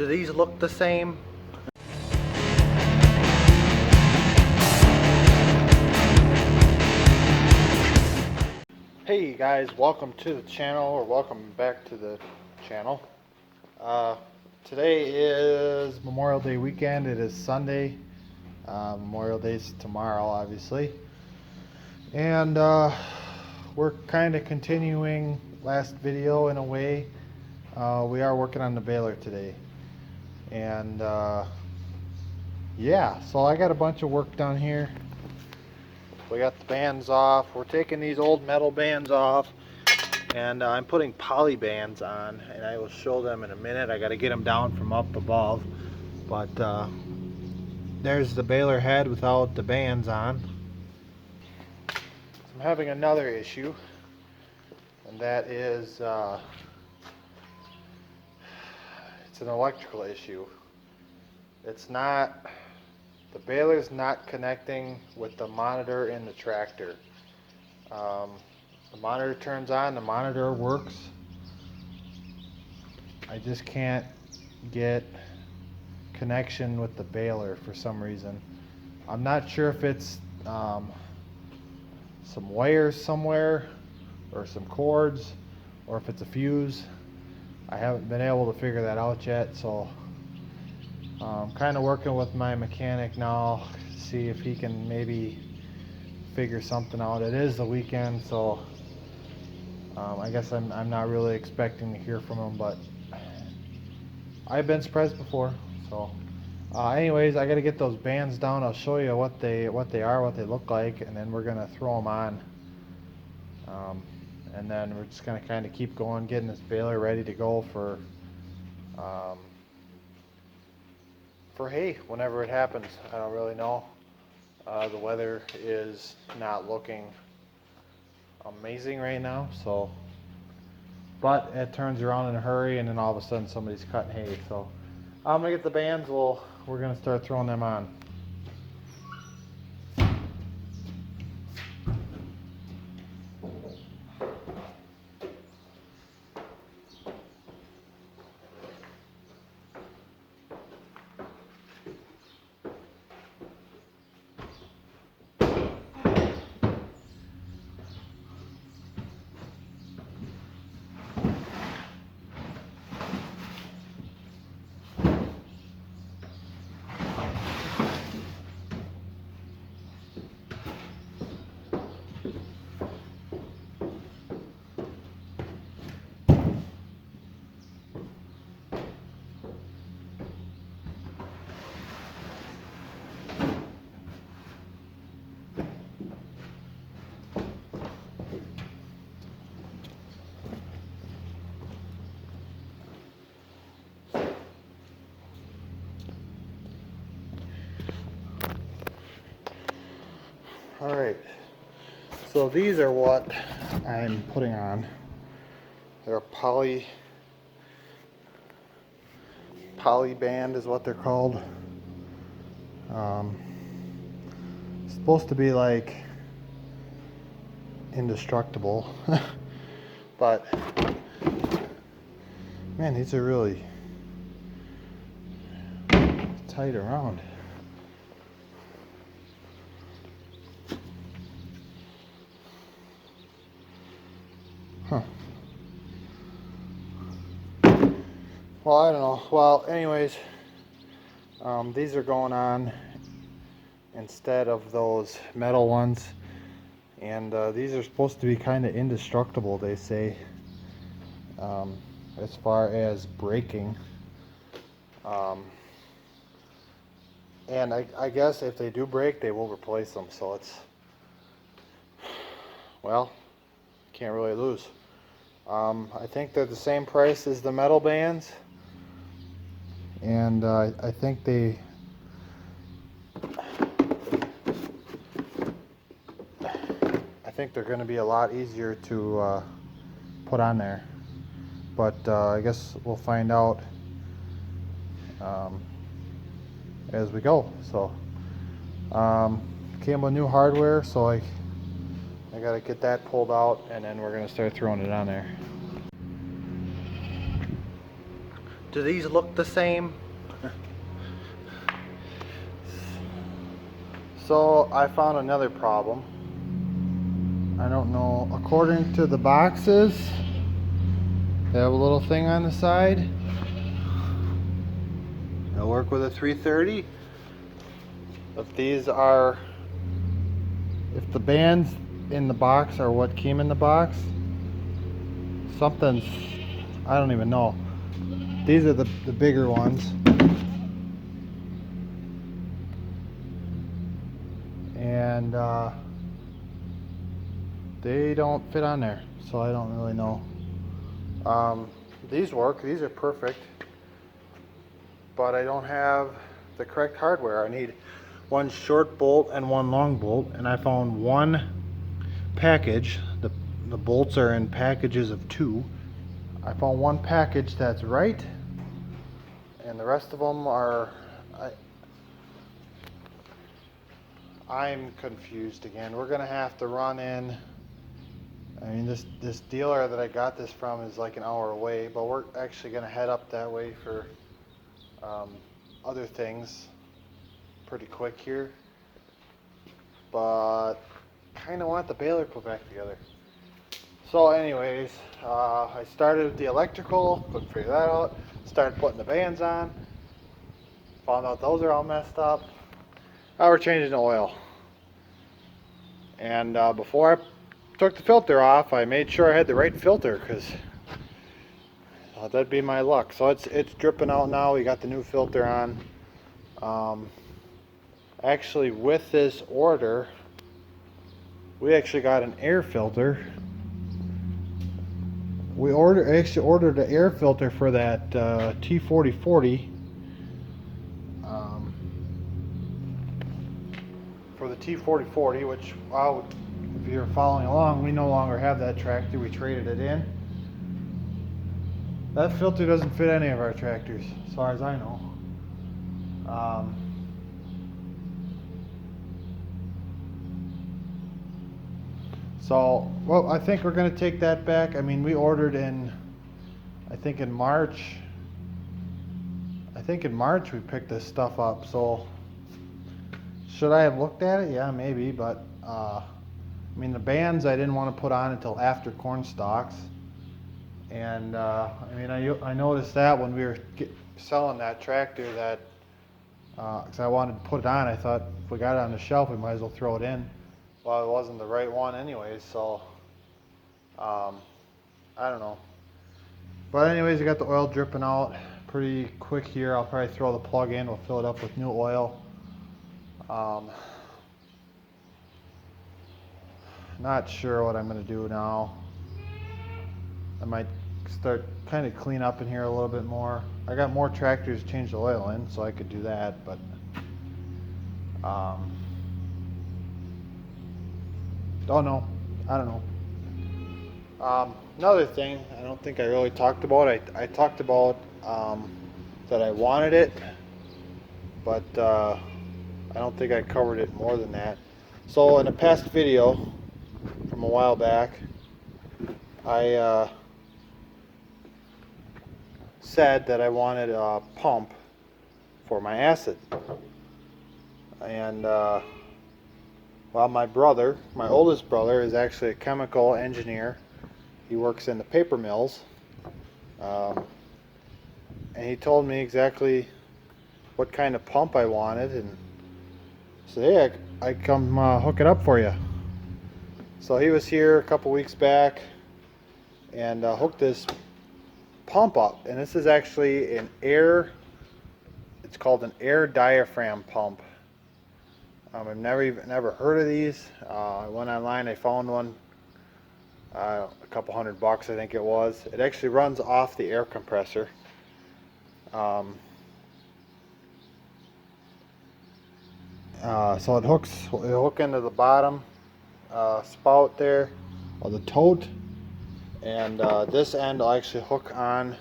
Do these look the same? Hey guys, welcome to the channel, or welcome back to the channel. Today is Memorial Day weekend. It is Sunday. Memorial Day's tomorrow, obviously. And we're kind of continuing last video in a way. We are working on the baler today. And yeah, so I got a bunch of work done here. We got the bands off. We're taking these old metal bands off, and I'm putting poly bands on, and I will show them in a minute. I got to get them down from up above, but there's the baler head without the bands on. So I'm having another issue, and that is it's an electrical issue. It's not, the baler's not connecting with the monitor in the tractor. The monitor turns on, the monitor works. I just can't get connection with the baler for some reason. I'm not sure if it's some wires somewhere or some cords, or if it's a fuse. I haven't been able to figure that out yet, so I'm kind of working with my mechanic now, see if he can maybe figure something out. It is the weekend, so I guess I'm not really expecting to hear from him, but I've been surprised before. So anyways, I got to get those bands down. I'll show you what they are, what they look like, and then we're gonna throw them on, and then we're just gonna kind of keep going, getting this baler ready to go for hay whenever it happens. I don't really know. The weather is not looking amazing right now, so, but it turns around in a hurry, and then all of a sudden somebody's cutting hay. So I'm gonna get the bands. We're gonna start throwing them on. Alright, so these are what I'm putting on. They're a poly band is what they're called. It's supposed to be like indestructible, but man, these are really tight around. Well, I don't know. Well, anyways, these are going on instead of those metal ones, and these are supposed to be kind of indestructible, they say, as far as breaking. And I guess if they do break, they will replace them. So it's, well, can't really lose. I think they're the same price as the metal bands, and I think they're going to be a lot easier to put on there, but I guess we'll find out as we go. So came with new hardware, so I got to get that pulled out, and then we're going to start throwing it on there. Do these look the same? So I found another problem. I don't know, according to the boxes, they have a little thing on the side. They'll work with a 330. If these are, if the bands in the box are what came in the box, something's, I don't even know. These are the bigger ones. And they don't fit on there, so I don't really know. These work, these are perfect, but I don't have the correct hardware. I need one short bolt and one long bolt, and I found one package. The bolts are in packages of 2. I found one package that's right, and the rest of them are, I'm confused again. We're gonna have to run in. I mean, this dealer that I got this from is like an hour away, but we're actually gonna head up that way for other things pretty quick here. But kind of want the baler put back together. So anyways, I started with the electrical, couldn't figure that out. Started putting the bands on, found out those are all messed up. Now we're changing the oil. And before I took the filter off, I made sure I had the right filter, because that'd be my luck. So it's dripping out now. We got the new filter on. Actually, with this order, we actually got an air filter. We actually ordered an air filter for that T4040. For the T4040, which, if you're following along, we no longer have that tractor. We traded it in. That filter doesn't fit any of our tractors, as far as I know. So, well, I think we're going to take that back. I mean, we ordered in, I think in March. I think in March we picked this stuff up. So, should I have looked at it? Yeah, maybe. But, I mean, the bands I didn't want to put on until after corn stalks. And, I mean, I noticed that when we were selling that tractor that, because I wanted to put it on, I thought if we got it on the shelf, we might as well throw it in. Well, it wasn't the right one anyways, so I don't know. But anyways, I got the oil dripping out pretty quick here. I'll probably throw the plug in. We'll fill it up with new oil. Not sure what I'm going to do now. I might start kind of clean up in here a little bit more. I got more tractors to change the oil in, so I could do that, but don't know. I don't know. Another thing I don't think I really talked about, I talked about that I wanted it, but I don't think I covered it more than that. So in a past video from a while back, I said that I wanted a pump for my acid. And well, my oldest brother, is actually a chemical engineer. He works in the paper mills. And he told me exactly what kind of pump I wanted, and said, hey, I come hook it up for you. So he was here a couple weeks back and hooked this pump up. And this is actually an it's called an air diaphragm pump. I've never heard of these. I went online, I found one, a couple $100 I think it was. It actually runs off the air compressor. So it'll hook into the bottom spout there, or the tote, and this end will actually hook on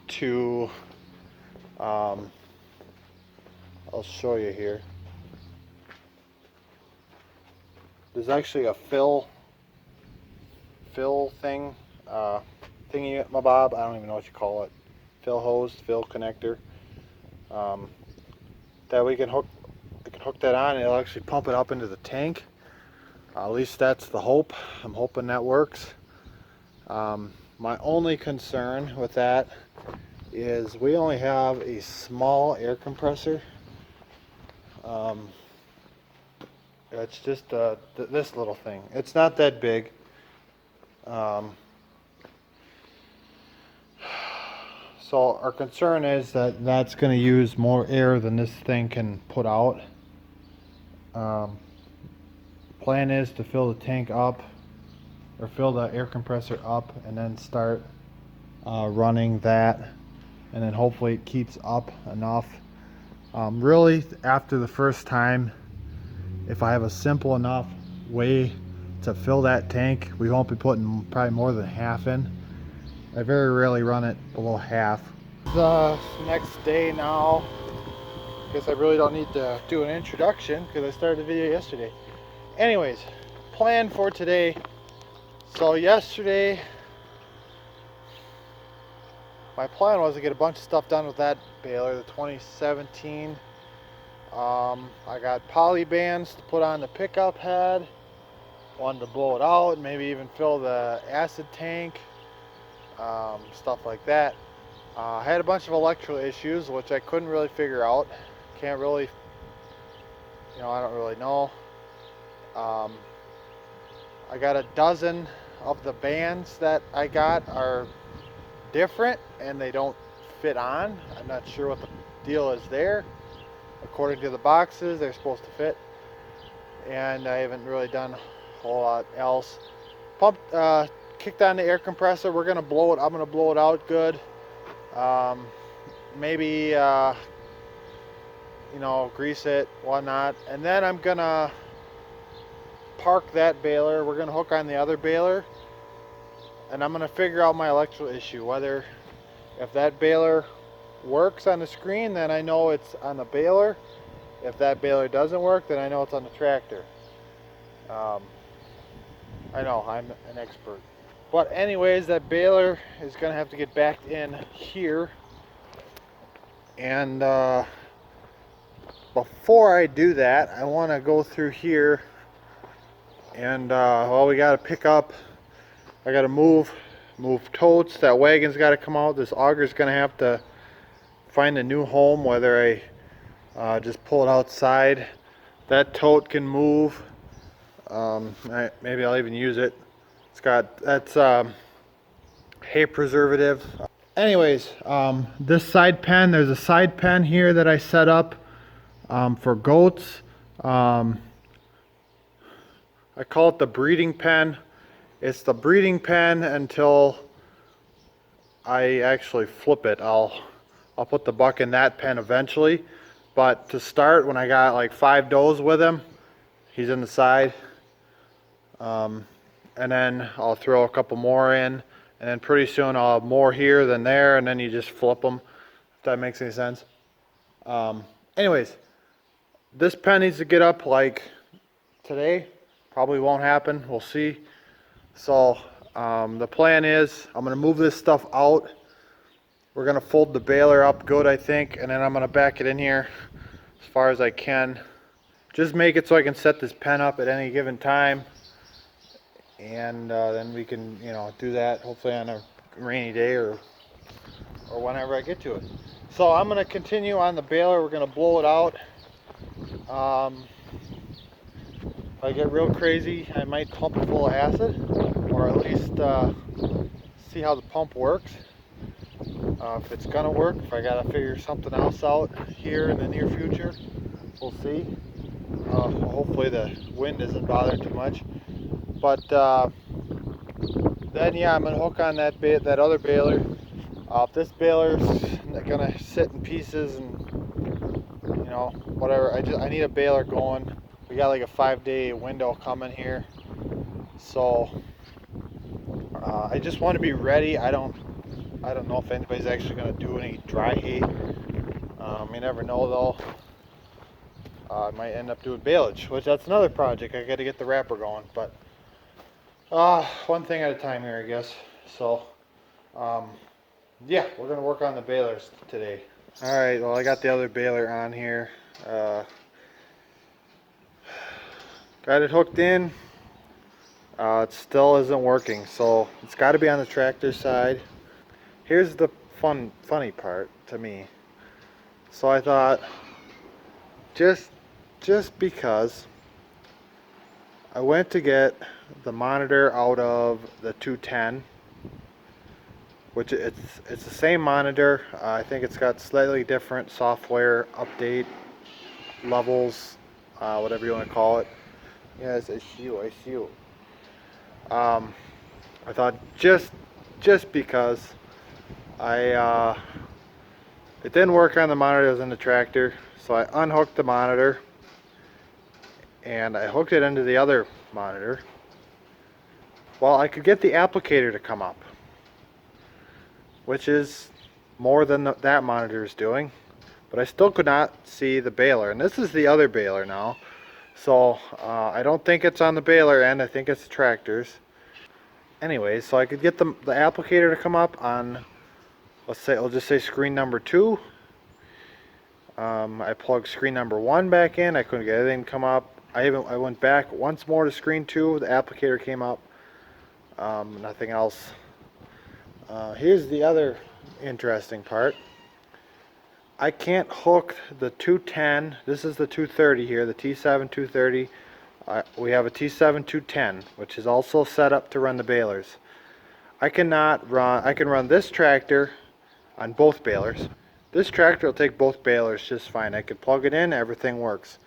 to, I'll show you here. There's actually a fill thing, thingy, my bob, I don't even know what you call it. fill hose, fill connector, that we can hook that on and it'll actually pump it up into the tank. At least that's the hope. I'm hoping that works. My only concern with that is we only have a small air compressor. It's just this little thing. It's not that big. So our concern is that that's going to use more air than this thing can put out. Plan is to fill the tank up, or fill the air compressor up, and then start running that, and then hopefully it keeps up enough. Really, after the first time, if I have a simple enough way to fill that tank, we won't be putting probably more than half in. I very rarely run it below half. The next day now. Guess I really don't need to do an introduction because I started the video yesterday. Anyways, plan for today. So yesterday, my plan was to get a bunch of stuff done with that baler, the 2017. I got poly bands to put on the pickup head. Wanted to blow it out, maybe even fill the acid tank, stuff like that. I had a bunch of electrical issues which I couldn't really figure out. Can't really, I don't really know. I got a dozen of the bands that I got are different and they don't fit on. I'm not sure what the deal is there. According to the boxes, they're supposed to fit, and I haven't really done a whole lot else. Kicked on the air compressor. We're gonna blow it. I'm gonna blow it out good. Maybe grease it, whatnot, and then I'm gonna park that baler. We're gonna hook on the other baler, and I'm gonna figure out my electrical issue. Whether if that baler works on the screen, then I know it's on the baler. If that baler doesn't work, then I know it's on the tractor. I know I'm an expert, but anyways, that baler is gonna have to get backed in here, and before I do that, I want to go through here and well, we got to pick up, I got to move totes. That wagon's got to come out. This auger's going to have to find a new home, whether I just pull it outside. That tote can move. Maybe I'll even use it. That's hay preservative. Anyways, this side pen, there's a side pen here that I set up for goats. I call it the breeding pen. It's the breeding pen until I actually flip it. I'll put the buck in that pen eventually, but to start, when I got like 5 does with him, he's in the side, and then I'll throw a couple more in, and then pretty soon I'll have more here than there, and then you just flip them, if that makes any sense. Anyways, this pen needs to get up like today. Probably won't happen, we'll see. So the plan is I'm going to move this stuff out. We're going to fold the baler up good, I think, and then I'm going to back it in here as far as I can. Just make it so I can set this pen up at any given time, and then we can do that hopefully on a rainy day or whenever I get to it. So I'm going to continue on the baler. We're going to blow it out. If I get real crazy, I might pump it full of acid, or at least see how the pump works. If it's gonna work, if I gotta figure something else out here in the near future, we'll see. Hopefully the wind isn't bothering too much. But then yeah, I'm gonna hook on that other baler. If this baler's gonna sit in pieces and whatever, I need a baler going. We got like a 5-day window coming here, so I just want to be ready. I don't know if anybody's actually going to do any dry hay. You never know though. I might end up doing baleage, which that's another project. I got to get the wrapper going, but one thing at a time here, I guess. So Yeah, we're gonna work on the balers today. All right, well I got the other baler on here. Got it hooked in. It still isn't working, so it's got to be on the tractor side. Here's the funny part to me. So I thought, just because I went to get the monitor out of the 210, which it's the same monitor. I think it's got slightly different software update levels, whatever you want to call it. Yes, I see you. I see you. I thought just because it didn't work on the monitor that was in the tractor, so I unhooked the monitor and I hooked it into the other monitor. Well, I could get the applicator to come up, which is more than that monitor is doing, but I still could not see the baler. And this is the other baler now, so I don't think it's on the baler end. I think it's the tractor's. Anyways, so I could get the applicator to come up on, let's say, I'll just say screen number 2. I plugged screen number 1 back in. I couldn't get anything to come up. I went back once more to screen 2. The applicator came up. Nothing else. Here's the other interesting part. I can't hook the 210. This is the 230 here, the T7 230. We have a T7 210, which is also set up to run the balers. I can run this tractor on both balers. This tractor will take both balers just fine. I could plug it in, everything works.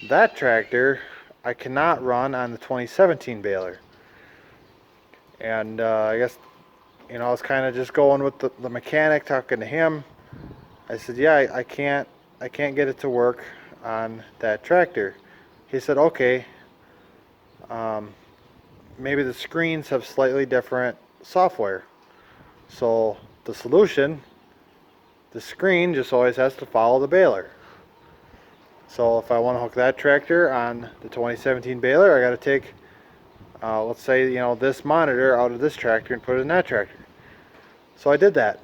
That tractor I cannot run on the 2017 baler. And I guess, I was kind of just going with the mechanic, talking to him. I said, yeah, I can't get it to work on that tractor. He said, okay, maybe the screens have slightly different software. So the solution, the screen just always has to follow the baler. So if I want to hook that tractor on the 2017 baler, I got to take, let's say, this monitor out of this tractor and put it in that tractor. So I did that.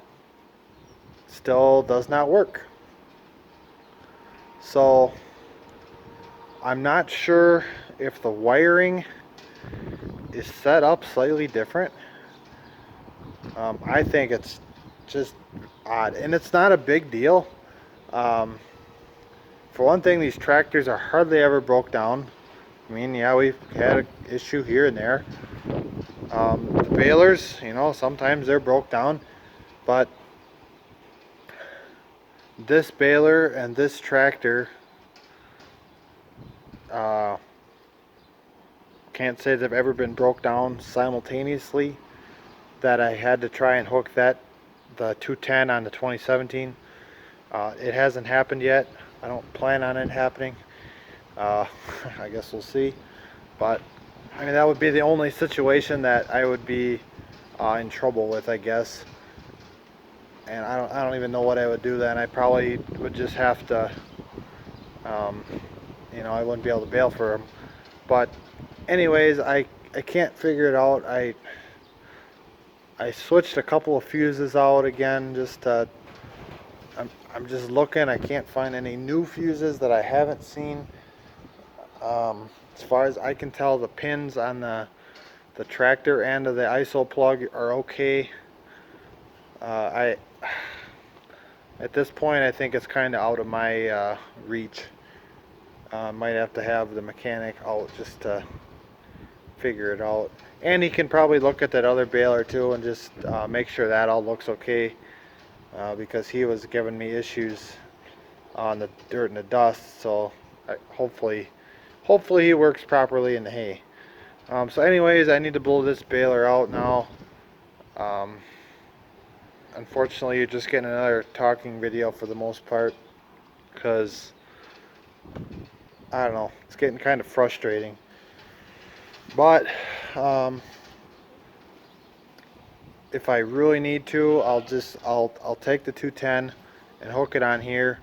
Still does not work. So I'm not sure if the wiring is set up slightly different. I think it's just odd, and it's not a big deal. For one thing, these tractors are hardly ever broke down. I mean, yeah, we've had an issue here and there. The balers, sometimes they're broke down, but this baler and this tractor, can't say they've ever been broke down simultaneously, that I had to try and hook the 210 on the 2017. It hasn't happened yet. I don't plan on it happening. I guess we'll see. But I mean, that would be the only situation that I would be in trouble with, I guess. And I don't even know what I would do then. I probably would just have to, I wouldn't be able to bail for him. But anyways, I can't figure it out. I switched a couple of fuses out again. I'm just looking. I can't find any new fuses that I haven't seen. As far as I can tell, the pins on the tractor end of the ISO plug are okay. At this point, I think it's kind of out of my reach. Might have to have the mechanic out just to figure it out. And he can probably look at that other baler too and just make sure that all looks okay, because he was giving me issues on the dirt and the dust. So hopefully he works properly in the hay. So anyways, I need to blow this baler out now. Unfortunately, you're just getting another talking video for the most part, because I don't know, it's getting kind of frustrating. But if I really need to, I'll take the 210 and hook it on here.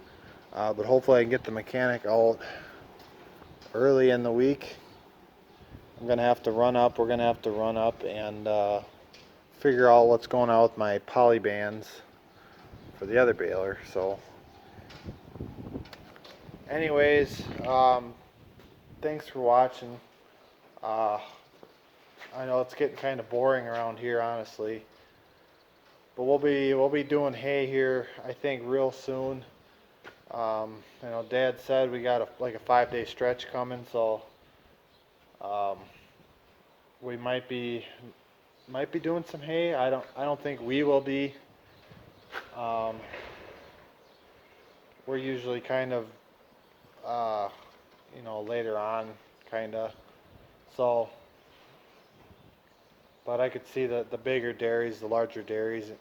But hopefully I can get the mechanic out early in the week. We're gonna have to run up and figure out what's going on with my poly bands for the other baler. So anyways, thanks for watching. I know it's getting kind of boring around here, honestly, but we'll be doing hay here, I think, real soon. You know, Dad said we got like a 5-day stretch coming, so we might be doing some hay. I don't think we will be. Um, we're usually kind of you know, later on, kinda. So, but I could see the bigger dairies, the larger dairies,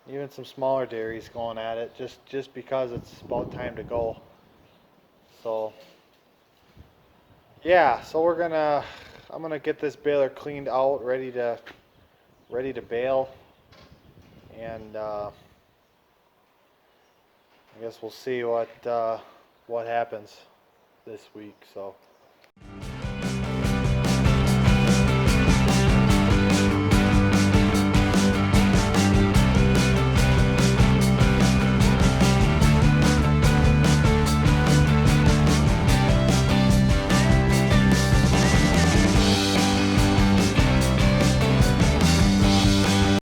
even some smaller dairies going at it, just because it's about time to go. So, yeah. So I'm gonna get this baler cleaned out, ready to bale, and I guess we'll see what happens this week. So.